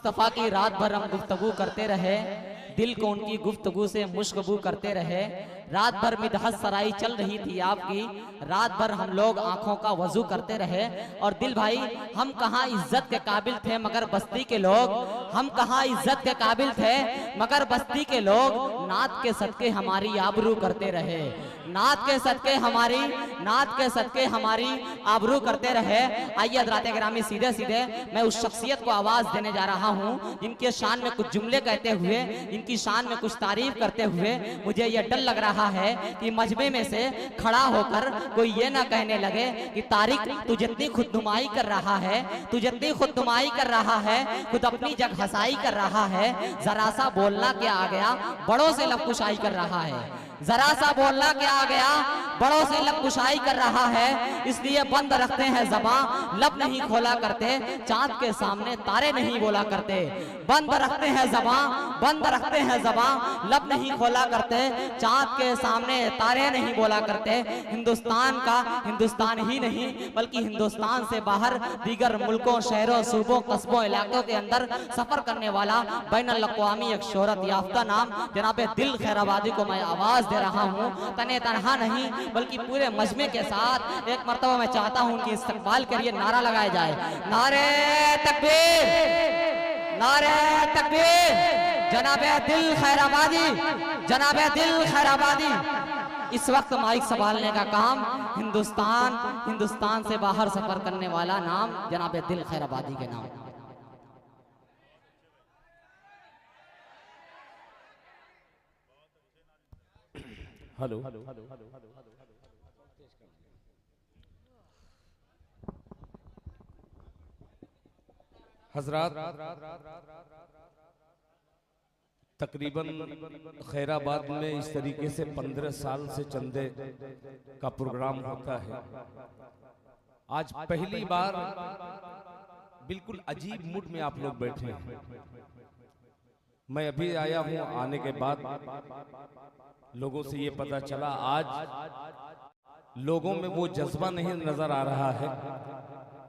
मुस्तफ़ा की रात भर हम गुफ्तगू करते रहे, दिल को उनकी गुफ्तगू से मुश्कबू करते रहे। रात भर मिदहत सराई चल रही थी आपकी, रात भर हम लोग आंखों का वजू करते रहे। और दिल भाई, हम कहाँ इज्जत के काबिल थे मगर बस्ती के लोग, हम कहाँ इज्जत के काबिल थे मगर बस्ती के लोग नात के सदके हमारी आबरू करते रहे, नात के सदके हमारी आबरू करते रहे। आइए हज़रात गिरामी, सीधे सीधे मैं उस शख्सियत को आवाज देने जा रहा हूँ जिनके शान में कुछ जुमले कहते हुए, इनकी शान में कुछ तारीफ करते हुए मुझे यह डर लग रहा है कि मजमे में से खड़ा होकर कोई ये ना कहने लगे कि तारिक तू जितनी खुदनुमाई कर रहा है, तू जितनी खुदनुमाई कर रहा है, खुद अपनी जग हसाई कर रहा है, जरा सा बोलना क्या आ गया बड़ों से लबकुशाई कर रहा है, जरा सा बोलना क्या आ गया बड़ों से लबकुशाई कर रहा है। इसलिए बंद रखते हैं ज़बां, लब नहीं खोला करते, चांद के सामने तारे नहीं बोला करते। बंद रखते हैं ज़बां, लब नहीं खोला करते, चांद के सामने तारे नहीं बोला करते। हिंदुस्तान का हिंदुस्तान ही नहीं बल्कि हिंदुस्तान से बाहर दीगर मुल्कों, शहरों, सूबों, कस्बों, इलाकों के अंदर सफर करने वाला बैनुल अक़वामी एक शोहरत याफ्ता नाम जनाब दिल खैराबादी को मैं आवाज दे रहा हूँ। तने तनहा नहीं बल्कि पूरे मजमे के साथ एक मर्तबा मैं चाहता हूँ कि इस्तकबाल के लिए नारा लगाया जाए, नारे तकबीर, नारे तकबीर। जनाबे दिल खैराबादी, जनाबे दिल खैराबादी। इस वक्त माइक संभालने का काम हिंदुस्तान से बाहर सफर करने वाला नाम जनाबे दिल खैराबादी के नाम। हेलो, हजरात, तकरीबन खैराबाद में इस तरीके से 15 साल से चंदे का प्रोग्राम होता है। आज पहली बार बिल्कुल अजीब मूड में आप लोग बैठे हैं। मैं अभी आया हूं, आने के बाद लोगों से ये पता चला आज लोगों में वो जज्बा नहीं नजर आ रहा है।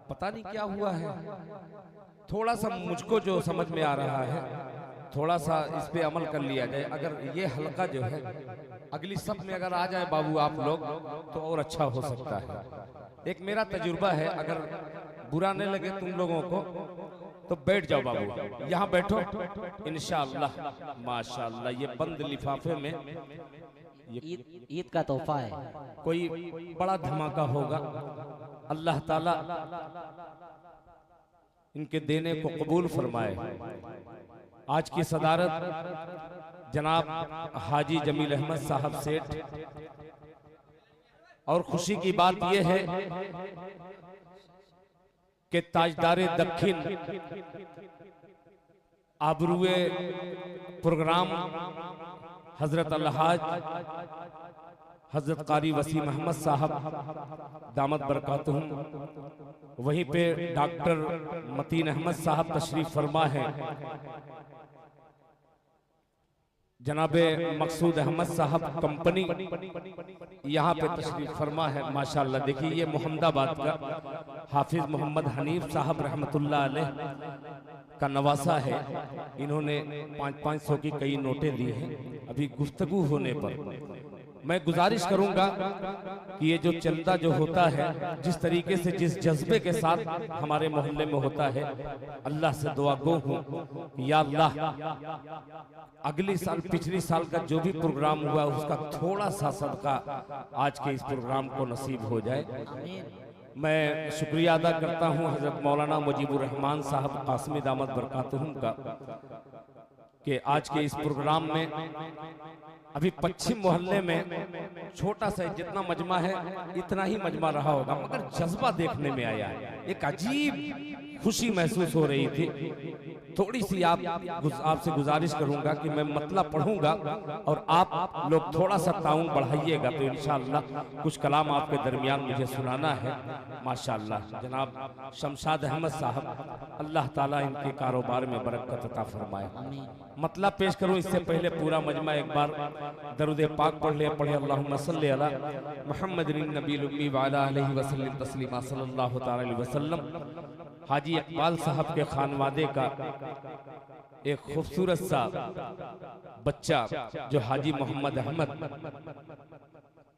पता नहीं क्या हुआ है। थोड़ा सा मुझको जो समझ में आ रहा है, थोड़ा सा इस पे अमल कर लिया जाए। अगर ये हल्का जो है अगली सब में अगर आ जाए बाबू आप लोग तो और अच्छा हो सकता है। एक मेरा तजुर्बा है, अगर बुरा नहीं लगे तुम लोगों को तो बैठ जाओ बाबू, यहाँ बैठो इंशाअल्लाह माशाअल्लाह। ये बंद लिफाफे में ईद का तोहफा है, कोई बड़ा धमाका होगा। अल्लाह ताला इनके देने को कबूल फरमाए। आज की सदारत जनाब हाजी जमील अहमद साहब सेठ, और खुशी की बात यह है कि ताजदारे दक्षिण आबरूए प्रोग्राम हजरत अलहाज हजरत कारी वसीम अहमद साहब दामद बरकातुहुम, वहीं पे डॉक्टर मतीन अहमद साहब तशरीफ फरमा है, जनाबे मकसूद अहमद साहब कंपनी यहाँ पे तशरीफ फरमा है माशाल्लाह। देखिए ये मोहम्मदाबाद का हाफिज मोहम्मद हनीफ साहब रहमतुल्लाह अलैह का नवासा है। इन्होंने 500 की कई नोटें दी हैं। अभी गुफ्तगू होने पर मैं गुजारिश करूंगा कि ये जो चंदा जो होता है, जिस तरीके से जिस जज्बे के साथ हमारे मोहल्ले में होता है, अल्लाह से दुआ गो हूँ या अल्लाह अगली साल पिछली साल का जो भी प्रोग्राम हुआ उसका थोड़ा सा सदका आज के इस प्रोग्राम को नसीब हो जाए। मैं शुक्रिया अदा करता हूँ हजरत मौलाना मुजीबुर रहमान साहब कासमी दामद बरकातुहुम का कि आज के इस प्रोग्राम में अभी पश्चिम मोहल्ले में छोटा सा जितना मजमा है इतना ही मजमा रहा होगा, मगर जज्बा देखने में आया है। एक अजीब खुशी महसूस हो रही थी। थोड़ी सी आपसे गुजारिश करूंगा कि मैं मतलब पढ़ूंगा और आप लोग थोड़ा सा ताउन बढ़ाइएगा तो इंशाअल्लाह कुछ कलाम आपके दरमियान मुझे सुनाना है। माशाअल्लाह जनाब शमशाद अहमद साहब, अल्लाह ताला इनके कारोबार में बरकत अता फरमाए। मतलब पेश करूं इससे पहले पूरा मजमा एक बार दरूद पाक पढ़ ले। पढ़े अल्लाहुम्मा सल्ली अला मुहम्मदिन नबील उम्मी व अला आलिहि वसल्लम तस्लीमा सल्लल्लाहु तआला अलैहि वसल्लम। हाजी इकबाल साहब के खानवादे का एक खूबसूरत सा बच्चा जो हाजी मोहम्मद अहमद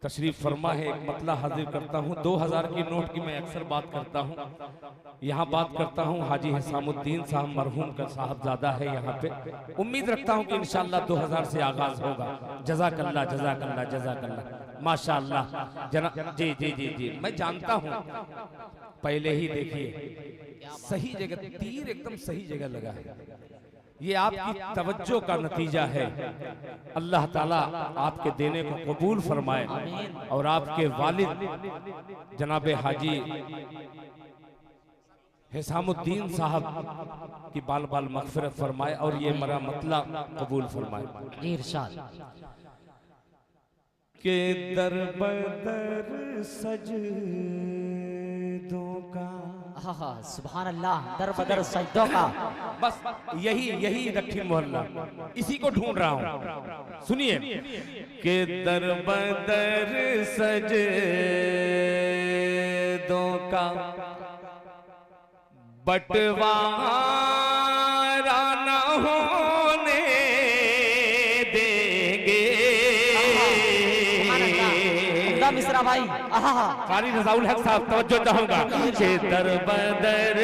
तशरीफ फरमा है, एक मतला हाजिर करता हूँ। 2000 की नोट की मैं अक्सर बात करता हूँ, यहाँ बात करता हूँ। हाजी हिसामुद्दीन साहब मरहूम का साहबजादा है यहाँ पे। उम्मीद रखता हूँ कि इंशाअल्लाह 2000 से आगाज होगा। जज़ाकल्लाह जज़ाकल्लाह जज़ाकल्लाह माशाअल्लाह। जना जी जी जी जी मैं जानता हूँ, पहले ही देखिए सही जगह तीर एकदम सही जगह लगा है। ये आपकी तवज्जो का नतीजा है। अल्लाह ताला आपके देने को कबूल फरमाए और आपके वालिद जनाब हाजी हिसामुद्दीन साहब की बाल बाल मगफिरत फरमाए और ये मरा मतला कबूल फरमाए। इरशाद के दर बदर सजदों का, हाँ सुभान अल्लाह, दर बदर सजदों का। बस यही रखी मोहल्ला, इसी को ढूंढ रहा हूं। सुनिए के दर बदर सजदों का बंटवारा न होने देंगे। मिश्रा भाई, कारी रज़ाउल हक साहब तवज्जो चाहूंगा कि दर बदर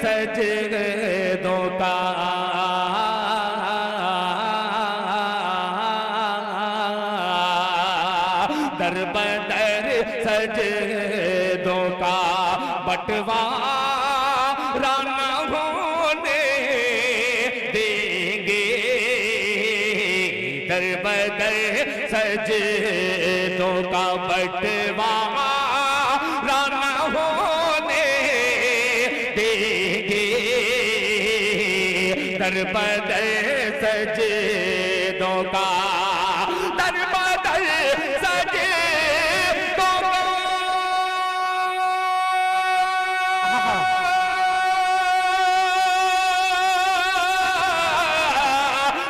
सजदों का दर बदर सजदों का बंटवारा न होने देंगे। दर बदर सजदों का बंटवारा न होने देंगे। दर बदर सजदों का दर बदर सजदों का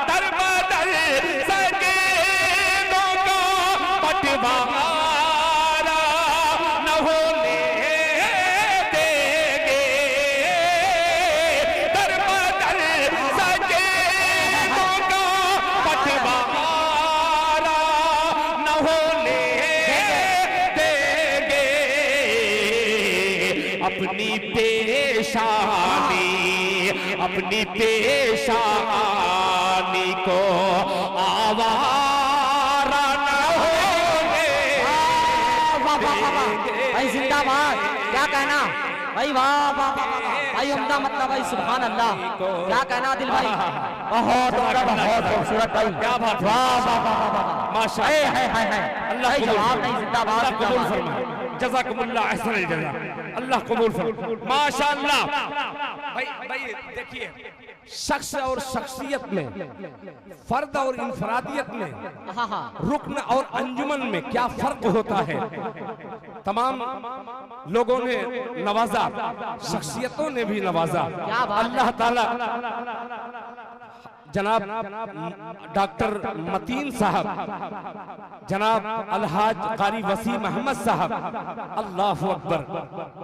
दर बदर सजदों का बंटवारा न होने देंगे। दर बदर सजदों का बंटवारा न होने देंगे। अपनी पेशानी को आवारा न होने देंगे। भाई जिंदाबाद, क्या कहना भाई, वाह वाह भाई, उम्दा मतलब भाई, सुभान अल्लाह, क्या कहना दिल भाई, बहुत खूबसूरत भाई, क्या बात, वाह वाह वाह वाह, माशाअल्लाह। अल्लाह जवाब नहीं, जिंदाबाद, कबूल फरमाए, जज़ाकुमुल्लाह अहसनल जज़ा, अल्लाह कबूल फरमाए, माशाअल्लाह। भाई देखिए, शख्स और शख्सियत में, फर्द और इंफरादियत में, रुकन और अंजुमन में क्या फर्क होता है। तमाम लोगों ने नवाजा, शख्सियतों ने भी नवाजा। अल्लाह ताला जनाब डॉक्टर मतीन साहब, जनाब अलहाज कारी वसीम अहमद साहब, अल्लाह अकबर।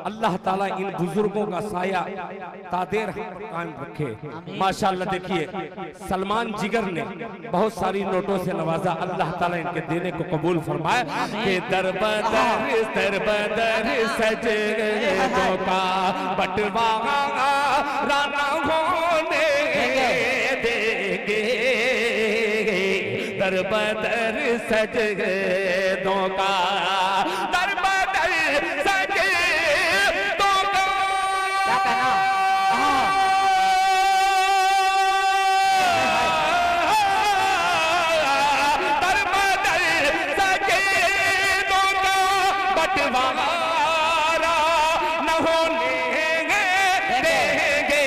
अल्लाह ताला इन बुजुर्गों का साया तादेर कायम रखे माशाअल्लाह। देखिए सलमान जिगर ने बहुत सारी नोटों से नवाजा, अल्लाह ताला इनके देने को कबूल फरमाए। कि दर बदर सजदों का बंटवारा न होने देंगे। दर बदर सजदों का दर बदर सजदों का, क्या कहना, दर बदर सजदों का बंटवारा न होने देंगे।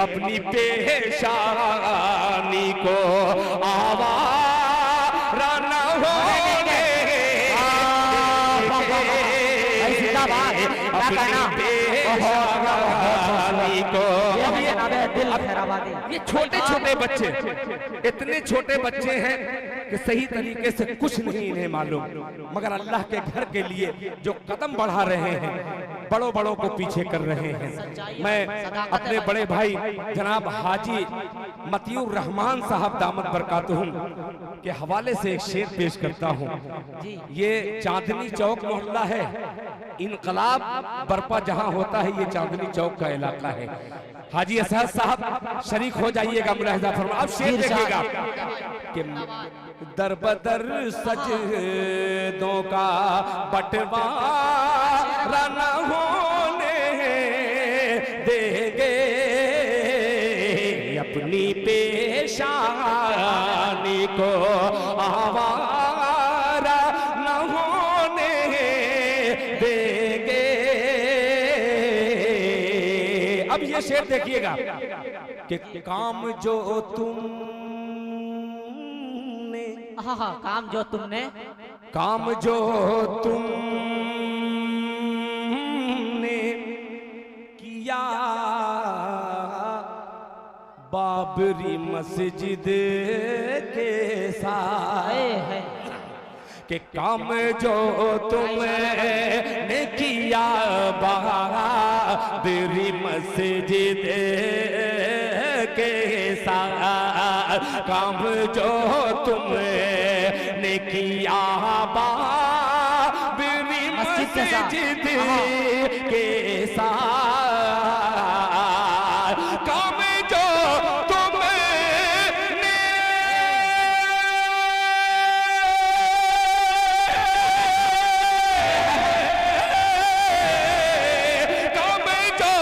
अपनी पेशानी को आवारा न होने देंगे। अपनी पेशानी को। ये छोटे छोटे बच्चे, इतने छोटे बच्चे हैं कि सही तरीके से कुछ नहीं इन्हें मालूम, मगर अल्लाह के घर के लिए जो कदम बढ़ा रहे हैं, बड़ों बड़ों को पीछे कर रहे हैं। मैं अपने बड़े भाई जनाब हाजी मतियुर रहमान साहब दामत बरकातुहुम के हवाले से एक शेर पेश करता हूँ। ये चांदनी चौक मोहल्ला है, इनकलाब बरपा जहाँ होता है ये चांदनी चौक का इलाका है। हाजी असहद साहब शरीक हो जाइएगा, मुलाहिजा फरमा। अब शेर देखिएगा कि दर बदर सजदों का बंटवारा न होने देंगे, अपनी पेशानी को आवारा न होने देंगे। अब ये शेर देखिएगा कि काम जो तुमने, हाँ काम जो तुमने, काम जो तुमने किया बाबरी मस्जिद के साथ, कि काम जो तुमने किया बाबरी मस्जिद के साथ, काम जो तुमने किया बाबरी मस्जिद के साथ, काम जो तुमने काम जो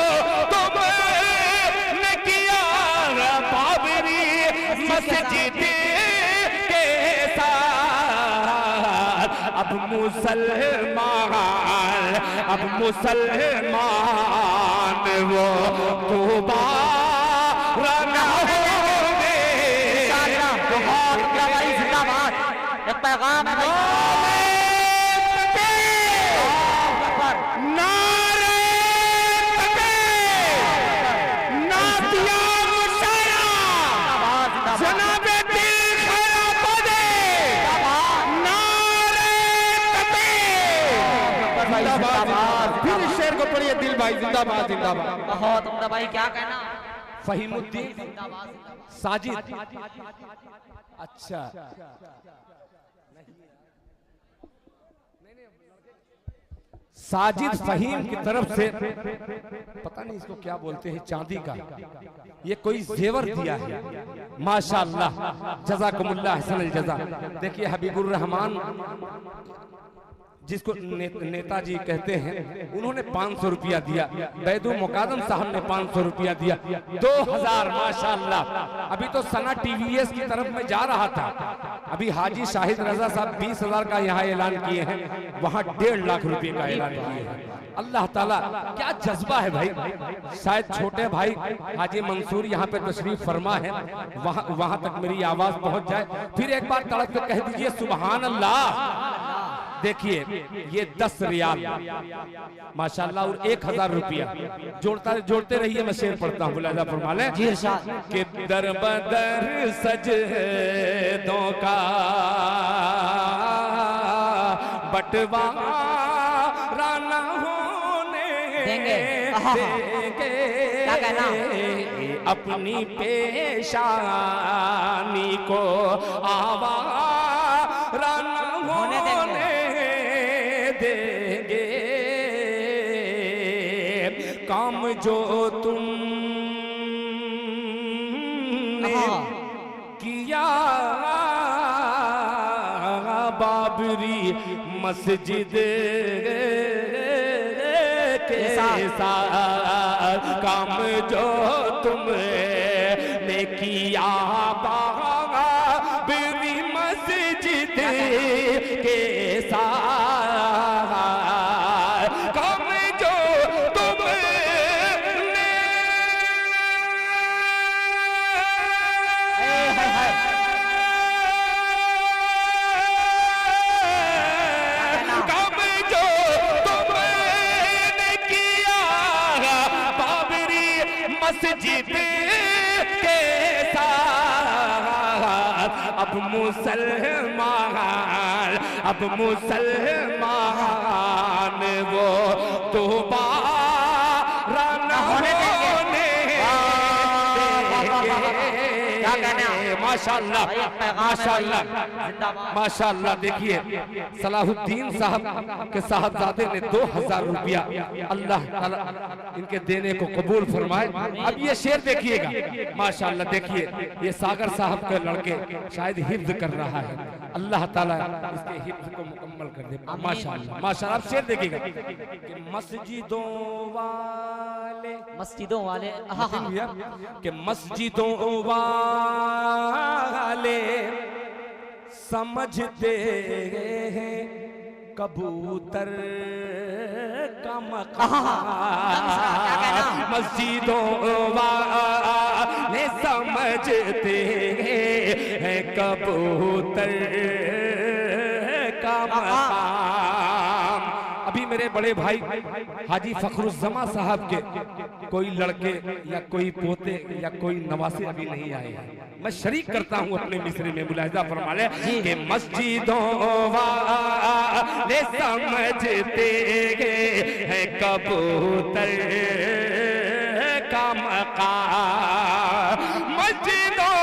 तुमने किया बाबरी मस्जिद के साथ, अब मुसलमान वो दोबारा न होंगे। बहुत भाई जिंदाबाद, एक पैगाम है भाई। नारे तकबीर, नातिया मुशायरा, जनाबे दिल खैरापदे, नारे तकबीर। फिर इस शेर को पढ़िए दिल भाई, जिंदाबाद जिंदाबाद। बहुत उम्दा भाई, क्या कहना। फहीमुद्दीन साजिद, अच्छा साजिद फहीम की तरफ से पता नहीं इसको क्या बोलते हैं, चांदी का ये कोई जेवर दिया है, माशाअल्लाह, जज़ाकुमुल्लाह हसनल जज़ा। देखिए हबीबुर रहमान जिसको नेताजी कहते हैं, उन्होंने 500 रुपया दिया, बैदू मुकादम साहब ने 500 रुपया दिया, 2000 माशाअल्लाह। अभी तो सना टीवीएस की तरफ में जा रहा था, अभी हाजी शाहिद रजा साहब 20,000 का यहाँ ऐलान किए हैं, वहाँ 1.5 लाख रुपए का ऐलान किए हैं। अल्लाह ताला क्या जज्बा है भाई। शायद छोटे भाई हाजी मंसूर यहाँ पे तशरीफ फरमा है, वहां तक मेरी आवाज पहुंच जाए। फिर एक बार तड़क के कह दीजिए सुभान अल्लाह। देखिए ये 10 रियाल माशाल्लाह और 1000 रुपया जोड़ते रहिए। मैं शेर पढ़ता हूँ, बुलाजा फरमा लें कि दर बदर सजदों का बंटवारा न होने देंगे, क्या कहना, अपनी पेशानी को आवारा न होने देंगे। काम जो तुमने किया बाबरी मस्जिद के साथ, काम जो तुमने किया बाबरी मस्जिद के साथ, काम जो तुमने काम जो तुमने किया बाबरी मस्जिद के साथ, अब मुसलमान, अब मुसलमान वो दोबारा न होने माशाअल्लाह माशाअल्लाह माशाअल्लाह। देखिए सलाहुद्दीन साहब के साहबजादे ने 2000 रुपया अल्लाह ताला इनके देने को कबूल फरमाए। अब ये शेर देखिएगा माशाअल्लाह। देखिए ये सागर साहब के लड़के शायद हिफ्ज कर रहा है, अल्लाह ताला इसके हिफ्ज को मुकम्मल कर दे माशाअल्लाह माशाअल्लाह। अब शेर देखिएगा कि मस्जिदों वाले कि मस्जिदों वाले समझते हैं कबूतर का मकाम, मस्जिदों वाले समझते हैं कबूतर का मकाम। अभी मेरे बड़े भाई हाजी फखरुज्जमा साहब के कोई लड़के या कोई पोते या कोई नवासे अभी नहीं आए हैं, मैं शरीक करता हूं अपने मिसरे में। मुलाहिजा फरमा ले कि मस्जिदों वाले समझते हैं कबूतर का मकाम, मस्जिदों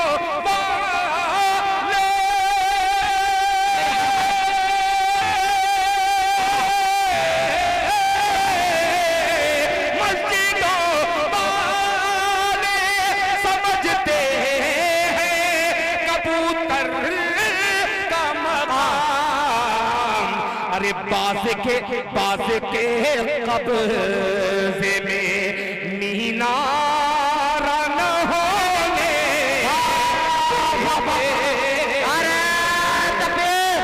बाज के कब्ज़े में मीनारा न होने, अरे तकबीर,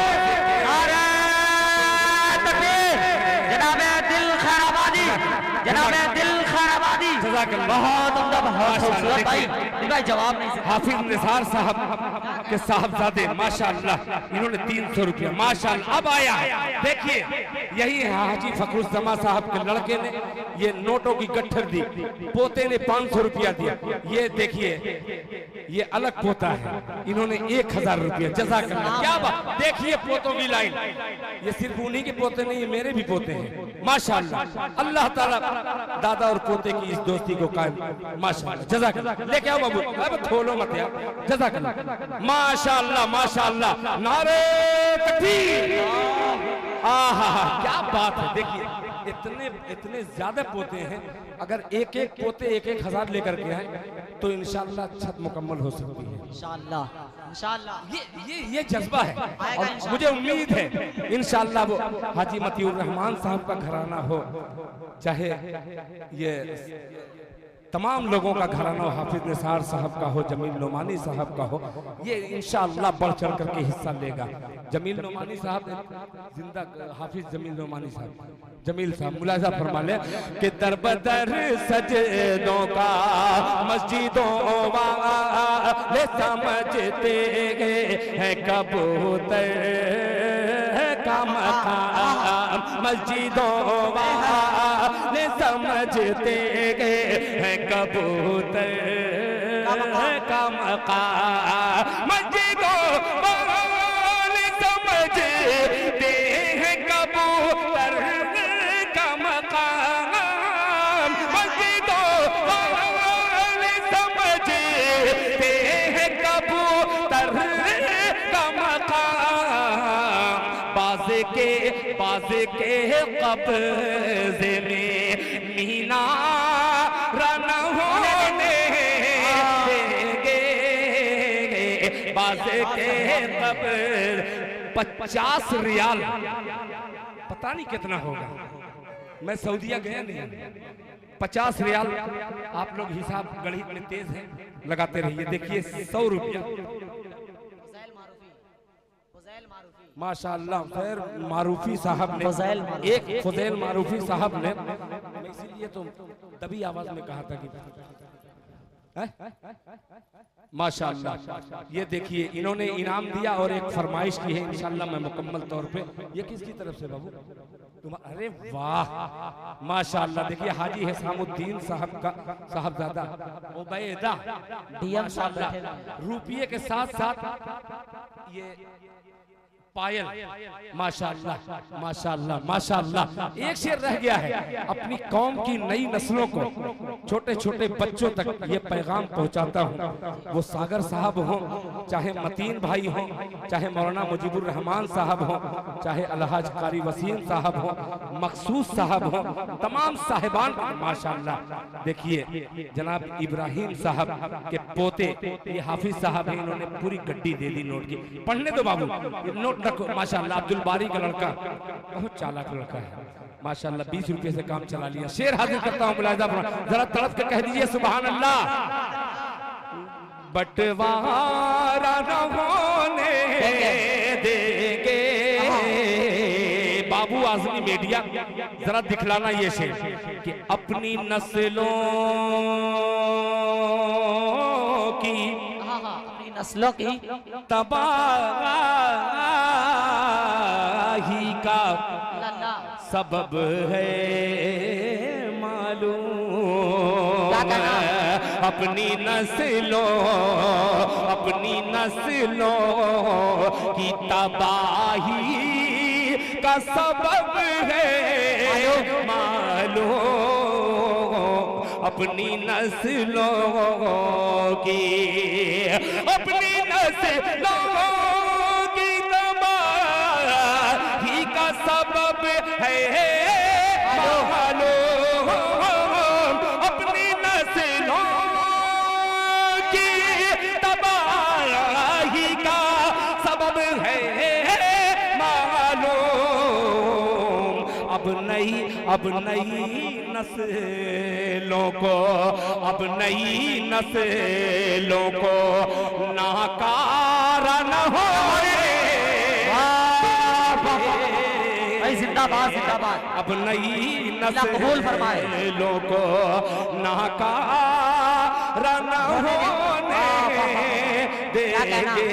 अरे तकबीर। जनाबे दिल खैराबादी, जनाबे दिल खैराबादी, बहुत उम्दा, बहुत खूबसूरत भाई। इनका जवाब नहीं। हाफिज निसार साहब के साहबजादे माशाअल्लाह इन्होंने 300 रुपया माशाअल्लाह। अब आया देखिए यही है हाजी फखरुज्जमा साहब के लड़के ने ये नोटों की गट्ठर दी, पोते ने 500 रुपया दिया। ये देखिए ये अलग पोता है, इन्होंने 1000 रुपया। जज़ाकल्लाह, क्या बात। देखिए पोतों की लाइन, ये सिर्फ उन्हीं के पोते नहीं, ये मेरे भी पोते हैं माशाअल्लाह। अल्लाह ताला दादा और पोते की इस दोस्ती को कायम माशाअल्लाह। जज़ाकल्लाह। लेके आओ बाबू, अब खोलो मत यार। जज़ाकल्लाह माशाअल्लाह माशाअल्लाह। नारे तकबीर। आहा क्या बात है। देखिए इतने ज्यादा पोते हैं, अगर एक एक पोते 1-1 हज़ार लेकर के आए तो इंशाअल्लाह छत मुकम्मल हो सकती है इंशाअल्लाह इंशाअल्लाह। ये जज्बा है और मुझे उम्मीद है इंशाअल्लाह वो हाजी मतीउर रहमान साहब का घराना हो, चाहे ये तमाम लोगों का घराना हो, हाफिज निसार साहब का हो, जमील नोमानी साहब का हो, ये इंशाअल्लाह बढ़ चढ़ करके हिस्सा लेगा। जमील नोमानी साहब जिंदा, हाफिज जमील नोमानी साहब, जमील साहब मुलाजा फरमा ले कि दरबदर सजदों का मस्जिदों वाले समझते हैं कबूतर का मकाम, मस्जिदों वाले समझते हैं कबूतर का मकाम, मस्जिदों वाले समझते हैं कबूतर का मकाम, मस्जिदों वाले समझते हैं कबूतर का मकाम। बाज के कब्ज़े में मीनारा न होने देंगे, बाज के कब्ज़े 50 रियाल, पता नहीं कितना होगा, मैं सऊदीया गया नहीं। 50 रियाल आप लोग हिसाब गणित में तेज हैं, लगाते रहिए। देखिए 100 रुपया माशाअल्लाह फैर मारूफी साहब ने, एक फुज़ैल मारूफी साहब ने, इसीलिए तो दबी आवाज में कहा था कि माशाअल्लाह। ये देखिए इन्होंने इनाम दिया और एक फरमाइश की है, इंशाअल्लाह मैं मुकम्मल तौर पे। ये किसकी तरफ से बाबू? अरे वाह माशाअल्लाह। देखिए हाजी हिसामुद्दीन साहब का साहबजादा उबैदा डीएम साहब माशाअल्लाह, रुपये के साथ साथ ये पायल माशाअल्लाह माशाअल्लाह माशाअल्लाह। एक शेर रह गया है, अपनी कौम की नई नस्लों को, छोटे छोटे बच्चों तक ये पैगाम पहुंचाता हूं। वो सागर साहब हों, चाहे मतीन भाई हों, चाहे मौलाना मुजीबुर रहमान साहब हों, चाहे अलहाज कारी वसीम साहब हों, मखसूस साहब हों, तमाम साहिबान माशाअल्लाह। देखिए जनाब इब्राहिम साहब के पोते ये हाफिज साहब हैं, इन्होंने पूरी गड्डी दे दी नोट की। पढ़ने दो बाबू, नोट रखो माशाअल्लाह। अब्दुल बारी का लड़का बहुत चालाक लड़का है माशाअल्लाह, 20 रुपए से काम चला लिया। शेर हाजिर करता हूँ, मुलाहिजा जरा तड़प के कह दीजिए सुभान अल्लाह। बंटवारा न होने देंगे, बाबू आजमी मीडिया जरा दिखलाना ये शेर कि अपनी नस्लों की, अपनी नस्लों की तबाही का सबब है मालूम। अपनी नस्लों की तबाही का सबब है मालूम। अपनी नस्लों की तबाही का सबब है मालूम। अपनी नस्लों की तबाही का सबब है मालूम। अब नई नस्लों को नाकारा न होए। जिंदाबाद जिंदाबाद। अब नई कबूल फरमाए। नस्लों को नाकारा न होने देंगे।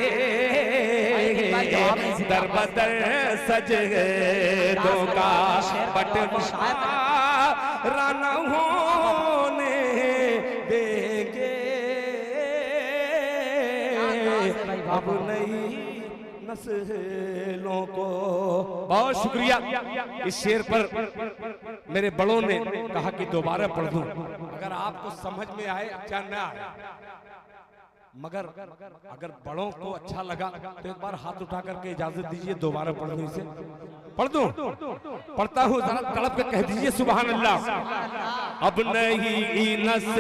दर बदर सजदों का बंटवारा न होने देंगे। अब नई नस्लों को। बहुत शुक्रिया। इस शेर पर मेरे बड़ों ने कहा कि दोबारा पढ़ दूं। अगर आपको समझ में आए अच्छा न आए, मगर अगर बड़ों को अच्छा लगा तो एक बार हाथ उठा करके इजाजत दीजिए, दोबारा पढ़ दूं इसे। पढ़ दूं? पढ़ता हूँ, जरा तड़प के कह दीजिए सुभान अल्लाह। अब नहीं नस्ल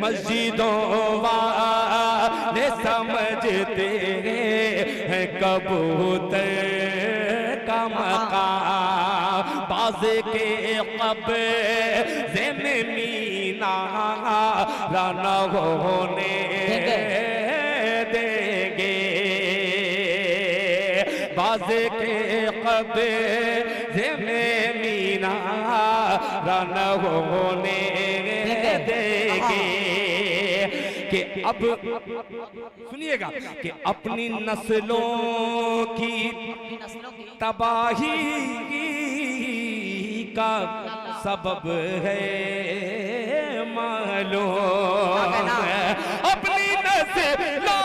मस्जिदों वाले समझते हैं कबूतर का मकाम। बाज़े के कब्ज़े में मीना राना होने देंगे। बाज़े के कब्ज़े में मीना राना होने देंगे। कि अब सुनिएगा कि अपनी नस्लों की तबाही का सबब है मालूम। अपनी नस्लों